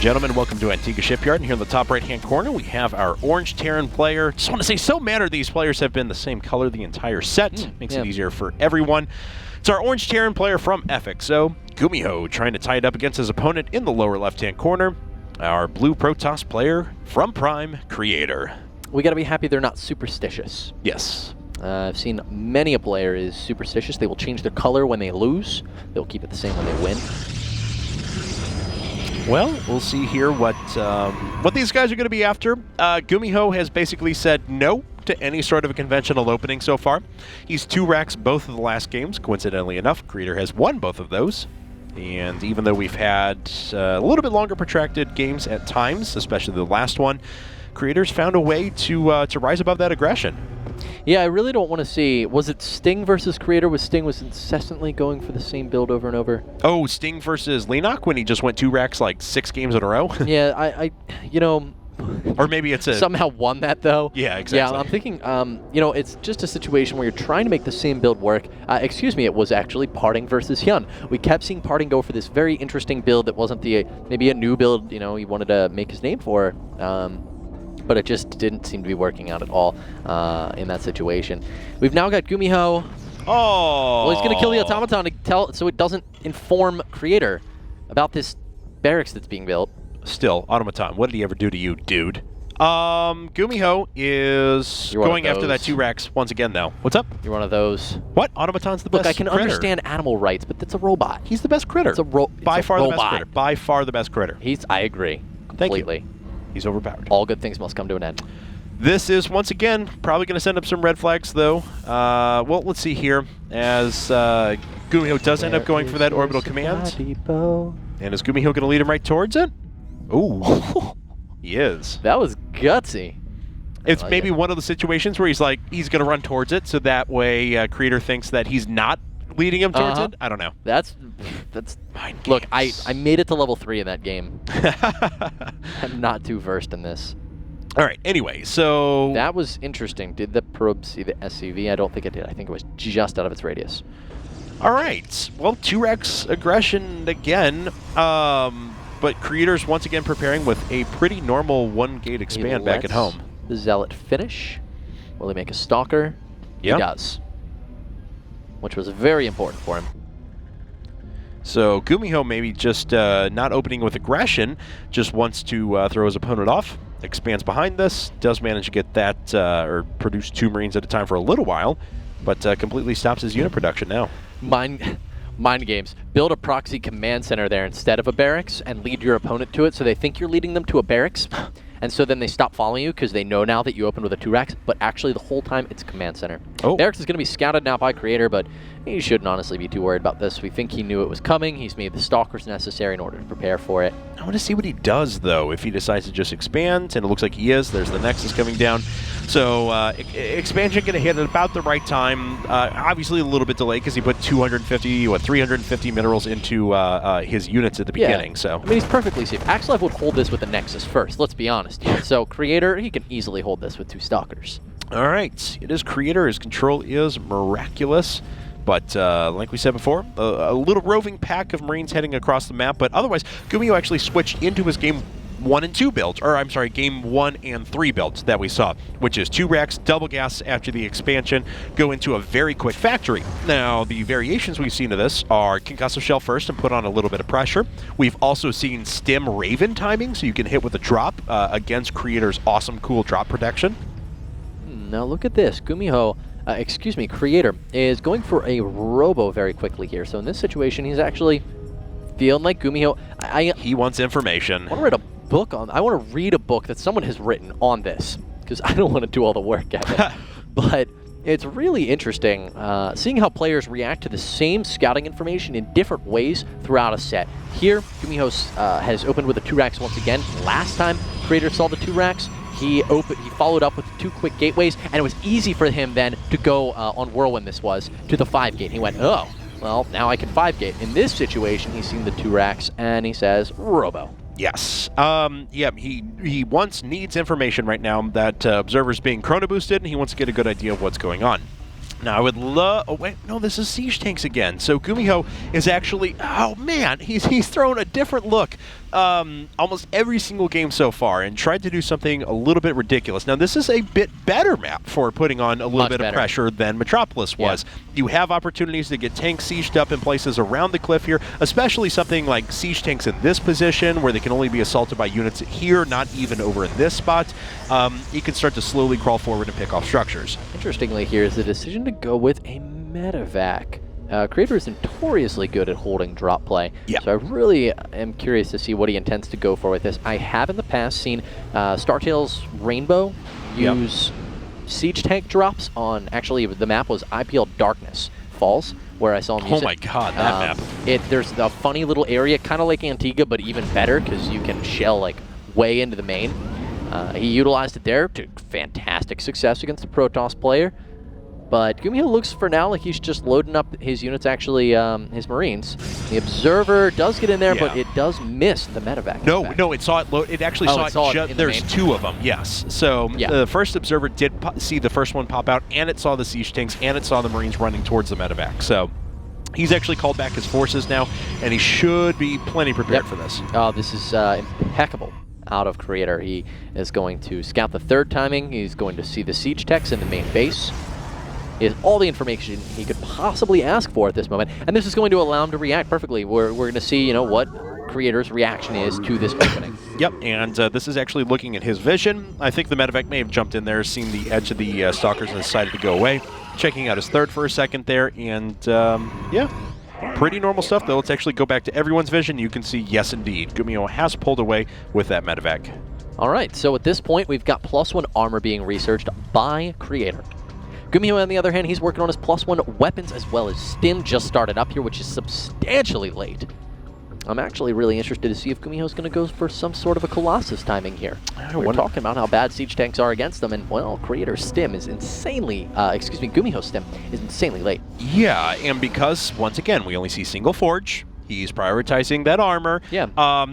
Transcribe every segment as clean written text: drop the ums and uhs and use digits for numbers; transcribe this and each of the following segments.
and gentlemen, welcome to Antigua Shipyard. And here in the top right-hand corner, we have our Orange Terran player. Just want to say, so mad these players have been the same color the entire set. Makes it easier for everyone. It's our Orange Terran player from Epic. So, Gumiho trying to tie it up against his opponent in the lower left-hand corner. Our blue Protoss player from Prime, Creator. We got to be happy they're not superstitious. Yes. I've seen many a player is superstitious. They will change their color when they lose. They'll keep it the same when they win. Well, we'll see here what these guys are going to be after. Gumiho has basically said no to any sort of a conventional opening so far. He's 2 racks both of the last games. Coincidentally enough, Creator has won both of those. And even though we've had a little bit longer protracted games at times, especially the last one, Creator's found a way to rise above that aggression. Yeah, I really don't want to see. Was it Sting versus Creator? Was Sting incessantly going for the same build over and over? Oh, Sting versus Lenok when he just went 2 racks like 6 games in a row? Yeah, you know... Or maybe it's somehow won that, though. Yeah, exactly. Yeah, I'm thinking, you know, it's just a situation where you're trying to make the same build work. Excuse me, it was actually Parting versus Hyun. We kept seeing Parting go for this very interesting build that wasn't maybe a new build, you know, he wanted to make his name for. But it just didn't seem to be working out at all in that situation. We've now got Gumiho. Oh! Well, he's going to kill the automaton to tell, so it doesn't inform Creator about this barracks that's being built. Still, automaton, what did he ever do to you, dude? Gumiho is going after that 2 racks once again, though. What's up? You're one of those. What? Automaton's the best critter. Look, I can understand animal rights, but that's a robot. He's the best critter. It's a By far the best critter. By far the best critter. I agree completely. Thank you. He's overpowered. All good things must come to an end. This is, once again, probably going to send up some red flags, though. Well, let's see here. As Gumiho does end up going for that orbital command. And is Gumiho going to lead him right towards it? Ooh. He is. That was gutsy. It's maybe one of the situations where he's going to run towards it, so that way Creator thinks that he's not leading him towards it. I don't know. That's look, I made it to level 3 in that game. I'm not too versed in this. All right, anyway, so... That was interesting. Did the probe see the SCV? I don't think it did. I think it was just out of its radius. All right. Well, 2 racks aggression again. But Creator's once again preparing with a pretty normal 1-gate expand back at home. The Zealot finish. Will he make a Stalker? Yeah. He does. Which was very important for him. So Gumiho maybe just not opening with aggression, just wants to throw his opponent off. Expands behind this, does manage to get that, or produce 2 Marines at a time for a little while, but completely stops his unit production now. Mind games. Build a proxy command center there instead of a barracks and lead your opponent to it so they think you're leading them to a barracks. And so then they stop following you because they know now that you opened with a 2 racks, but actually the whole time it's a command center. Oh. Barracks is going to be scouted now by Creator, but he shouldn't honestly be too worried about this. We think he knew it was coming. He's made the Stalkers necessary in order to prepare for it. I want to see what he does, though, if he decides to just expand, and it looks like he is. There's the Nexus coming down. So expansion going to hit at about the right time. Obviously a little bit delayed because he put 350 minerals into his units at the beginning. So I mean, he's perfectly safe. Axlive would hold this with the Nexus first, let's be honest. So Creator, he can easily hold this with 2 Stalkers. All right. It is Creator. His control is miraculous. But like we said before, a little roving pack of Marines heading across the map. But otherwise, Gumiho actually switched into his game 1 and 2 builds, or I'm sorry, game 1 and 3 builds that we saw, which is 2 racks, double gas after the expansion, go into a very quick factory. Now, the variations we've seen of this are concussive shell first and put on a little bit of pressure. We've also seen stim Raven timing, so you can hit with a drop against Creator's awesome, cool drop protection. Now look at this, Gumiho. Creator is going for a robo very quickly here. So in this situation, he's actually feeling like Gumiho. He wants information. I want to read a book that someone has written on this, because I don't want to do all the work at it. But it's really interesting seeing how players react to the same scouting information in different ways throughout a set. Here, Gumiho has opened with the 2 racks once again. Last time Creator saw the 2 racks, he followed up with 2 quick gateways, and it was easy for him then to go on Whirlwind to the 5-gate. He went, oh, well, now I can 5-gate. In this situation, he's seen the 2 racks, and he says, robo. Yes. Yeah, he needs information right now that Observer's being chrono boosted, and he wants to get a good idea of what's going on. Now, I would love... Oh, wait, no, this is Siege Tanks again. So Gumiho is actually... Oh, man, he's thrown a different look almost every single game so far and tried to do something a little bit ridiculous. Now, this is a bit better map for putting on a little bit of pressure than Metropolis was. You have opportunities to get tanks sieged up in places around the cliff here, especially something like siege tanks in this position where they can only be assaulted by units here, not even over in this spot. You can start to slowly crawl forward and pick off structures. Interestingly here is the decision to go with a medevac. Creator is notoriously good at holding drop play, so I really am curious to see what he intends to go for with this. I have in the past seen StarTale's Rainbow use siege tank drops on, actually the map was IPL Darkness Falls, where I saw him use it. Oh my god, that map. There's a funny little area, kind of like Antigua, but even better, because you can shell like way into the main. He utilized it there to fantastic success against the Protoss player. But Gumiho looks for now like he's just loading up his units, actually, his Marines. The Observer does get in there, but it does miss the medevac. No, it saw it load. It actually saw it. There's two of them, yes. So the first Observer did see the first one pop out, and it saw the siege tanks, and it saw the Marines running towards the medevac. So he's actually called back his forces now, and he should be plenty prepared for this. Oh, this is impeccable out of Creator. He is going to scout the third timing. He's going to see the siege techs in the main base. Is all the information he could possibly ask for at this moment, and this is going to allow him to react perfectly. We're going to see, what Creator's reaction is to this opening. Yep, and this is actually looking at his vision. I think the medevac may have jumped in there, seen the edge of the stalkers, and decided to go away. Checking out his third for a second there, and yeah, pretty normal stuff though. Let's actually go back to everyone's vision. You can see, yes indeed, Gumiho has pulled away with that medevac. All right, so at this point, we've got +1 armor being researched by Creator. Gumiho, on the other hand, he's working on his +1 weapons as well as Stim just started up here, which is substantially late. I'm actually really interested to see if Gumiho's going to go for some sort of a Colossus timing here. We're talking about how bad siege tanks are against them, and, well, Creator's Stim is insanely, Gumiho's Stim is insanely late. Yeah, and because, once again, we only see single forge, he's prioritizing that armor.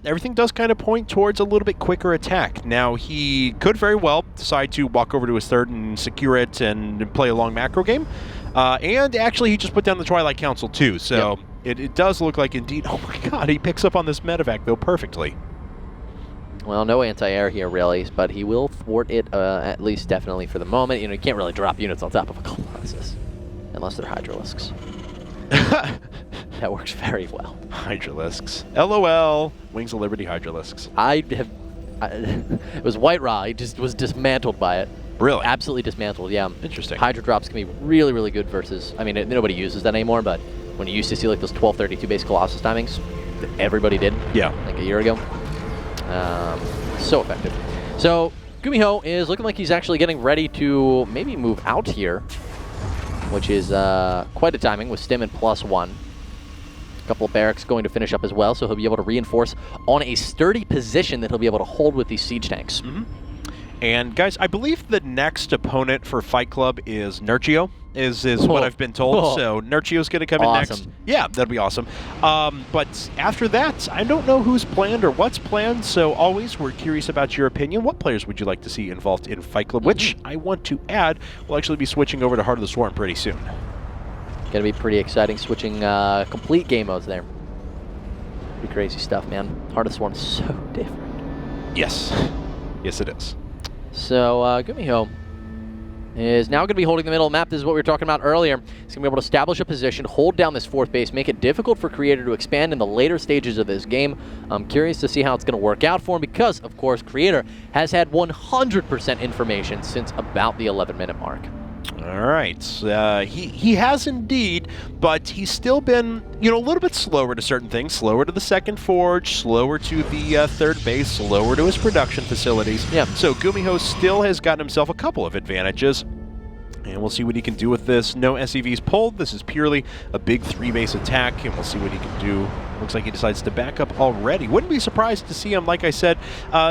Everything does kind of point towards a little bit quicker attack. Now, he could very well decide to walk over to his third and secure it and play a long macro game. And actually, he just put down the Twilight Council, too. So it does look like, indeed, oh my god, he picks up on this medevac, though, perfectly. Well, no anti-air here, really, but he will thwart it, at least definitely for the moment. You can't really drop units on top of a Colossus, unless they're Hydralisks. That works very well. Hydralisks. LOL. Wings of Liberty Hydralisks. It was White Raw. He just was dismantled by it. Really? Absolutely dismantled, yeah. Interesting. Hydra drops can be really, really good versus, I mean, nobody uses that anymore, but when you used to see like those 1232 base Colossus timings, that everybody did. Like a year ago. So effective. So, Gumiho is looking like he's actually getting ready to maybe move out here, which is quite a timing with Stim and +1. A couple of barracks going to finish up as well, so he'll be able to reinforce on a sturdy position that he'll be able to hold with these siege tanks. And guys, I believe the next opponent for Fight Club is Nerchio, is what I've been told. So Nerchio's going to come in next. Yeah, that'd be awesome. But after that, I don't know who's planned or what's planned, so always we're curious about your opinion. What players would you like to see involved in Fight Club, which I want to add will actually be switching over to Heart of the Swarm pretty soon. Going to be pretty exciting, switching complete game modes there. Pretty crazy stuff, man. Heart of the Swarm is so different. Yes. Yes, it is. So, Gumiho is now going to be holding the middle of the map. This is what we were talking about earlier. He's going to be able to establish a position, hold down this fourth base, make it difficult for Creator to expand in the later stages of this game. I'm curious to see how it's going to work out for him because, of course, Creator has had 100% information since about the 11-minute mark. All right. He has indeed, but he's still been, a little bit slower to certain things. Slower to the second forge, slower to the third base, slower to his production facilities. So Gumiho still has gotten himself a couple of advantages. And we'll see what he can do with this. No SCVs pulled. This is purely a big 3-base attack, and we'll see what he can do. Looks like he decides to back up already. Wouldn't be surprised to see him, like I said,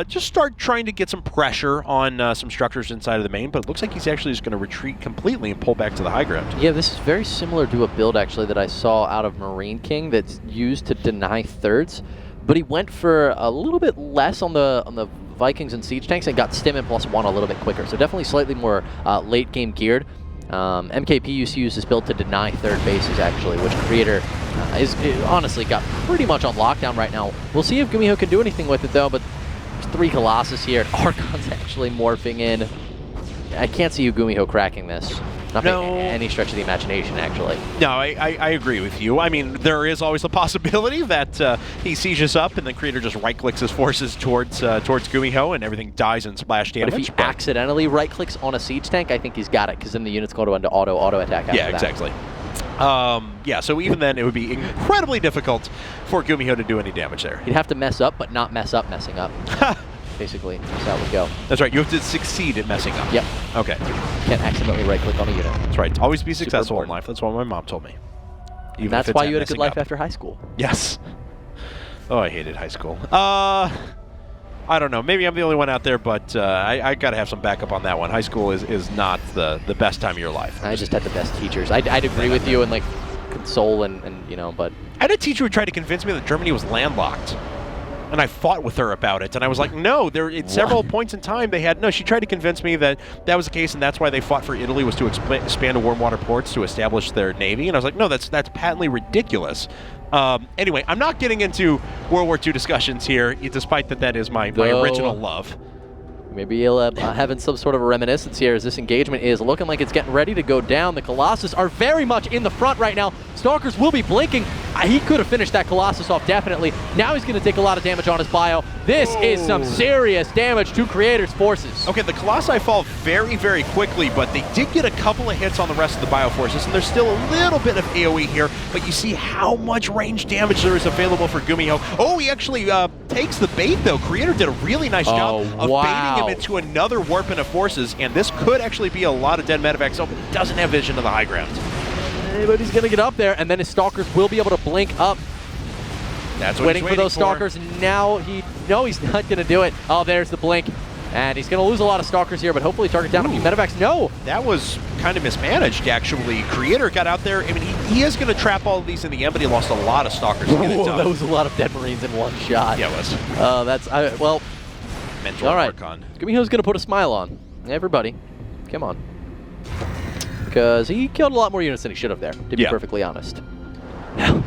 just start trying to get some pressure on some structures inside of the main, but it looks like he's actually just going to retreat completely and pull back to the high ground. Yeah, this is very similar to a build, actually, that I saw out of Marine King that's used to deny thirds, but he went for a little bit less on the Vikings and siege tanks and got Stim and +1 a little bit quicker. So definitely slightly more late game geared. MKP used to use this build to deny third bases, actually, which Creator is honestly got pretty much on lockdown right now. We'll see if Gumiho can do anything with it, though, but there's 3 Colossus here. Archon's actually morphing in. I can't see you Gumiho cracking this. Not by any stretch of the imagination, actually. No, I agree with you. I mean, there is always the possibility that he sieges up and then Creator just right-clicks his forces towards Gumiho and everything dies in splash damage. But if he accidentally right-clicks on a siege tank, I think he's got it, because then the unit's going to into auto attack after that. Exactly. Yeah, so even then, it would be incredibly difficult for Gumiho to do any damage there. He'd have to mess up, but not mess up messing up. Basically, that's how it would go. That's right. You have to succeed at messing up. Yep. Okay. Can't accidentally right-click on a unit. That's right. Always be successful in life. That's what my mom told me. And that's why you had a good life after high school. Yes. Oh, I hated high school. I don't know. Maybe I'm the only one out there, but I got to have some backup on that one. High school is not the best time of your life. I just had the best teachers. I'd agree with you and, like, console and you know, but... I had a teacher who tried to convince me that Germany was landlocked. And I fought with her about it, and I was like, no, at several points in time she tried to convince me that that was the case, and that's why they fought for Italy, was to expand to warm water ports to establish their navy, and I was like, no, that's patently ridiculous. Anyway, I'm not getting into World War II discussions here, despite that is my original love. Maybe you'll having some sort of a reminiscence here as this engagement is looking like it's getting ready to go down. The Colossus are very much in the front right now. Stalkers will be blinking. He could have finished that Colossus off, definitely. Now he's going to take a lot of damage on his bio. This is some serious damage to Creator's forces. Okay, the Colossi fall very, very quickly, but they did get a couple of hits on the rest of the bio forces, and there's still a little bit of AoE here, but you see how much range damage there is available for Gumiho. Oh, he actually takes the bait, though. Creator did a really nice job of baiting him into another warp into forces, and this could actually be a lot of dead medevacs. So he doesn't have vision of the high ground. But he's going to get up there, and then his Stalkers will be able to blink up. That's what waiting for those Stalkers. Now he's not going to do it. Oh, there's the blink. And he's going to lose a lot of Stalkers here, but hopefully target down a few medevacs. No! That was kind of mismanaged, actually. Creator got out there. I mean, he is going to trap all of these in the end, but he lost a lot of Stalkers. That was a lot of dead Marines in one shot. Yeah, it was. Well... Mental all right. work on. Gumiho's going to put a smile on. Everybody, come on. Because he killed a lot more units than he should have there, to be perfectly honest. Now,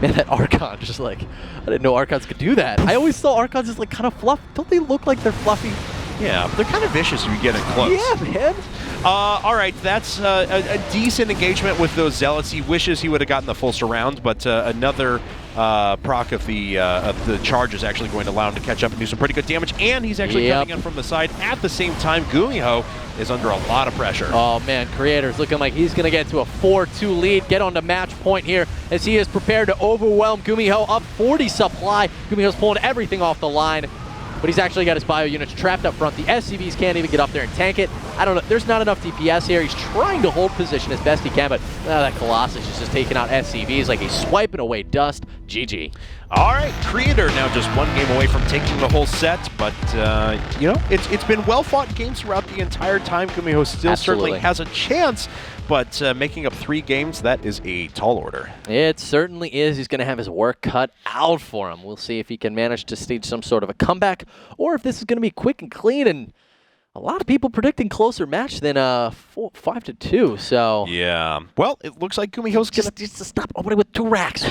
man, that Archon, just like, I didn't know Archons could do that. I always saw Archons as like kind of fluff. Don't they look like they're fluffy? Yeah, but they're kind of vicious if you get in close. Yeah, man. All right, that's a decent engagement with those Zealots. He wishes he would have gotten the full surround, but another proc of the charge is actually going to allow him to catch up and do some pretty good damage, and he's actually coming in from the side. At the same time, Gumiho is under a lot of pressure. Oh, man, Creator's looking like he's going to get to a 4-2 lead, get on to match point here as he is prepared to overwhelm Gumiho, up 40 supply. Gumiho's pulling everything off the line. But he's actually got his bio units trapped up front. The SCVs can't even get up there and tank it. I don't know. There's not enough DPS here. He's trying to hold position as best he can, but that Colossus is just taking out SCVs like he's swiping away dust. GG. All right, Creator now just one game away from taking the whole set, but you know, it's been well-fought games throughout the entire time. Gumiho still certainly has a chance, but making up 3 games, that is a tall order. It certainly is. He's going to have his work cut out for him. We'll see if he can manage to stage some sort of a comeback, or if this is going to be quick and clean, and a lot of people predicting closer match than 5-2, so... Yeah. Well, it looks like Gumiho's going to stop opening with 2 racks.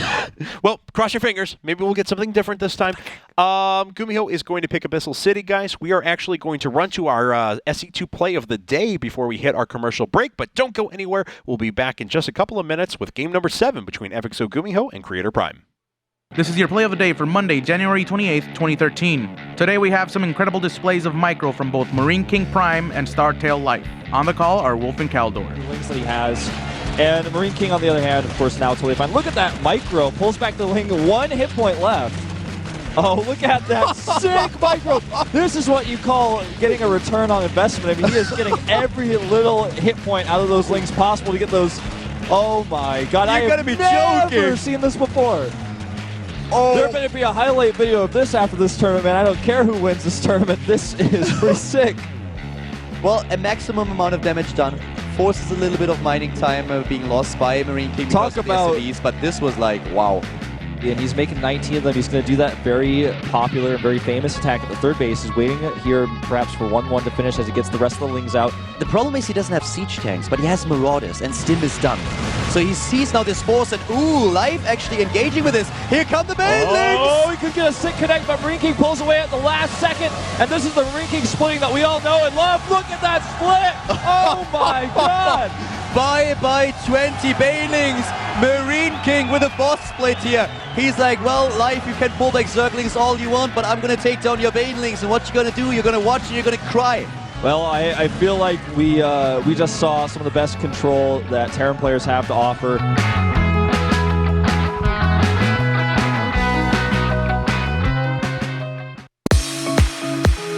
Well, cross your fingers. Maybe we'll get something different this time. Gumiho is going to pick Abyssal City, guys. We are actually going to run to our SE2 play of the day before we hit our commercial break, but don't go anywhere. We'll be back in just a couple of minutes with game number 7 between FXO Gumiho and Creator Prime. This is your play of the day for Monday, January 28th, 2013. Today we have some incredible displays of micro from both Marine King Prime and Startail Life. On the call are Wolf and Caldor. The links that he has. And Marine King, on the other hand, of course, now totally fine. Look at that micro. Pulls back the ling. 1 hit point left. Oh, look at that sick micro. This is what you call getting a return on investment. I mean, he is getting every little hit point out of those lings possible to get those. Oh, my God. I have never seen this before. Oh. There better be a highlight video of this after this tournament. I don't care who wins this tournament. This is pretty sick. Well, a maximum amount of damage done. Forces a little bit of mining time being lost by Marine King. Talk about SCVs, but this was like, wow. and he's making 19 of them. He's going to do that very popular and very famous attack at the third base. He's waiting here perhaps for 1-1 to finish as he gets the rest of the Lings out. The problem is he doesn't have siege tanks, but he has Marauders, and Stim is done. So he sees now this force, and ooh, Life actually engaging with this. Here come the Banelings! Oh, he could get a sick connect, but Marine King pulls away at the last second, and this is the Marine King splitting that we all know and love. Look at that split! Oh my god! Bye-bye 20 Banelings! Marine King with a boss split here. He's like, well, Life, you can pull back Zerglings all you want, but I'm going to take down your Banelings, and what you going to do? You're going to watch and you're going to cry. Well, I feel like we just saw some of the best control that Terran players have to offer.